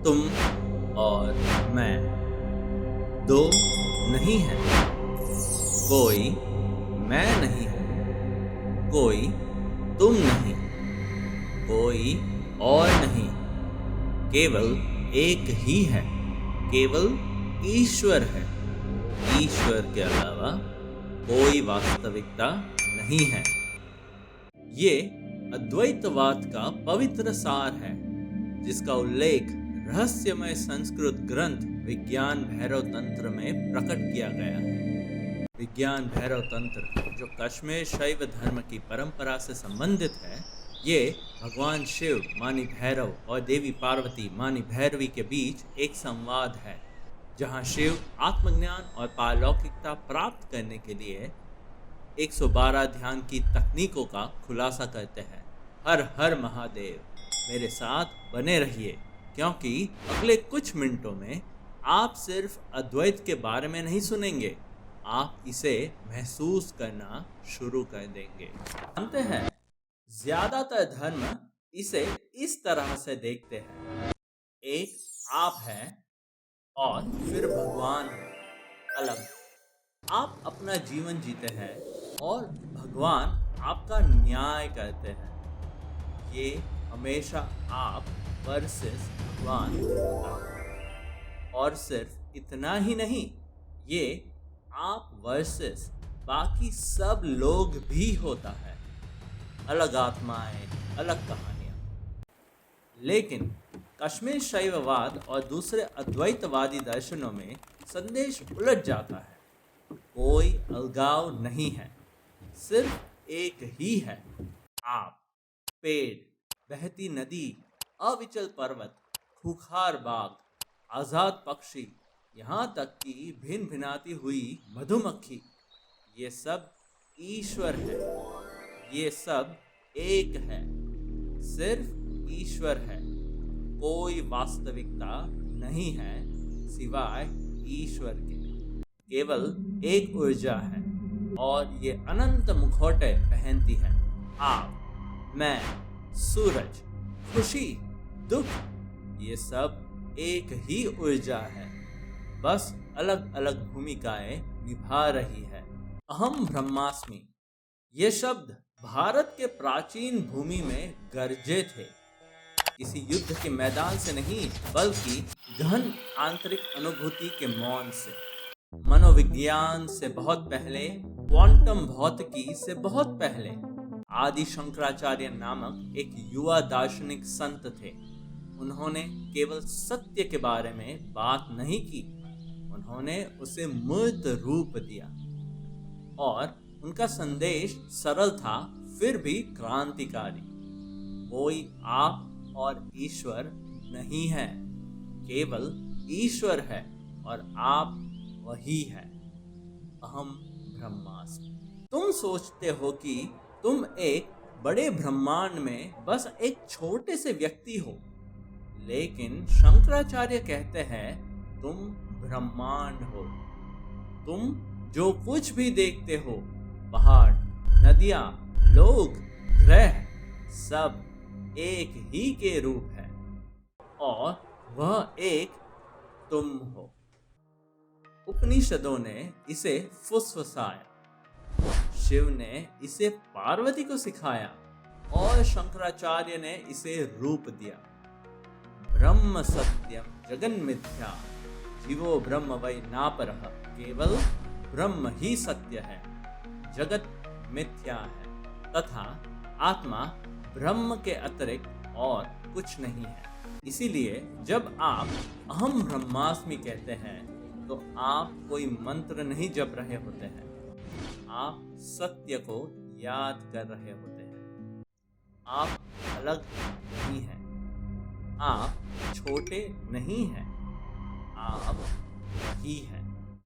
तुम और मैं दो नहीं हैं। कोई मैं नहीं हूँ, कोई तुम नहीं, कोई और नहीं, केवल एक ही है, केवल ईश्वर है। ईश्वर के अलावा कोई वास्तविकता नहीं है। ये अद्वैतवाद का पवित्र सार है, जिसका उल्लेख रहस्यमय संस्कृत ग्रंथ विज्ञान भैरव तंत्र में प्रकट किया गया है। विज्ञान भैरव तंत्र, जो कश्मीर शैव धर्म की परंपरा से संबंधित है, ये भगवान शिव मानी भैरव और देवी पार्वती मानी भैरवी के बीच एक संवाद है, जहाँ शिव आत्मज्ञान और पारलौकिकता प्राप्त करने के लिए 112 ध्यान की तकनीकों का खुलासा करते हैं। हर हर महादेव, मेरे साथ बने रहिए, क्योंकि अगले कुछ मिनटों में आप सिर्फ अद्वैत के बारे में नहीं सुनेंगे, आप इसे महसूस करना शुरू कर देंगे। जानते हैं, ज्यादातर धर्म इसे इस तरह से देखते हैं, एक आप है और फिर भगवान है, अलग। आप अपना जीवन जीते हैं और भगवान आपका न्याय करते हैं। ये हमेशा आप वर्सेस भगवान होता है। और सिर्फ इतना ही नहीं, ये आप वर्सेस बाकी सब लोग भी होता है। अलग आत्माएं, अलग कहानियां। लेकिन कश्मीर शैववाद और दूसरे अद्वैतवादी दर्शनों में संदेश उलझ जाता है। कोई अलगाव नहीं है, सिर्फ एक ही है। आप, पेड़, बहती नदी, अविचल पर्वत, खूंखार बाग, आजाद पक्षी, यहाँ तक कि भिन भिनाती हुई मधुमक्खी, ये सब ईश्वर है। ये सब एक है, सिर्फ ईश्वर है। कोई वास्तविकता नहीं है सिवाय ईश्वर के। केवल एक ऊर्जा है और ये अनंत मुखौटे पहनती है। आप, मैं, सूरज, खुशी, दुख, ये सब एक ही ऊर्जा है, बस अलग अलग भूमिकाएं निभा रही है। अहम ब्रह्मास्मि, ये शब्द भारत के प्राचीन भूमि में गरजे थे। किसी युद्ध के मैदान से नहीं, बल्कि गहन आंतरिक अनुभूति के मौन से। मनोविज्ञान से बहुत पहले, क्वांटम भौतिकी से बहुत पहले, आदि शंकराचार्य नामक एक युवा दार्शनिक संत थे। उन्होंने केवल सत्य के बारे में बात नहीं की, उन्होंने उसे मूर्त रूप दिया। और उनका संदेश सरल था, फिर भी क्रांतिकारी। कोई आप और ईश्वर नहीं है, केवल ईश्वर है और आप वही है। अहम ब्रह्मास्मि। तुम सोचते हो कि तुम एक बड़े ब्रह्मांड में बस एक छोटे से व्यक्ति हो, लेकिन शंकराचार्य कहते हैं तुम ब्रह्मांड हो। तुम जो कुछ भी देखते हो, पहाड़, नदियाँ, लोग, ग्रह, सब एक ही के रूप है, और वह एक तुम हो। उपनिषदों ने इसे फुसफुसाया, शिव ने इसे पार्वती को सिखाया और शंकराचार्य ने इसे रूप दिया। ब्रह्म सत्यम जगन मिथ्या, जीवो ब्रह्म वै नापरः, केवल ब्रह्म ही सत्य है, जगत मिथ्या है, तथा आत्मा ब्रह्म के अतिरिक्त और कुछ नहीं है। इसीलिए जब आप अहम ब्रह्मास्मि कहते हैं, तो आप कोई मंत्र नहीं जप रहे होते हैं, आप सत्य को याद कर रहे होते हैं। आप अलग नहीं हैं, आप छोटे नहीं हैं, आप ही हैं।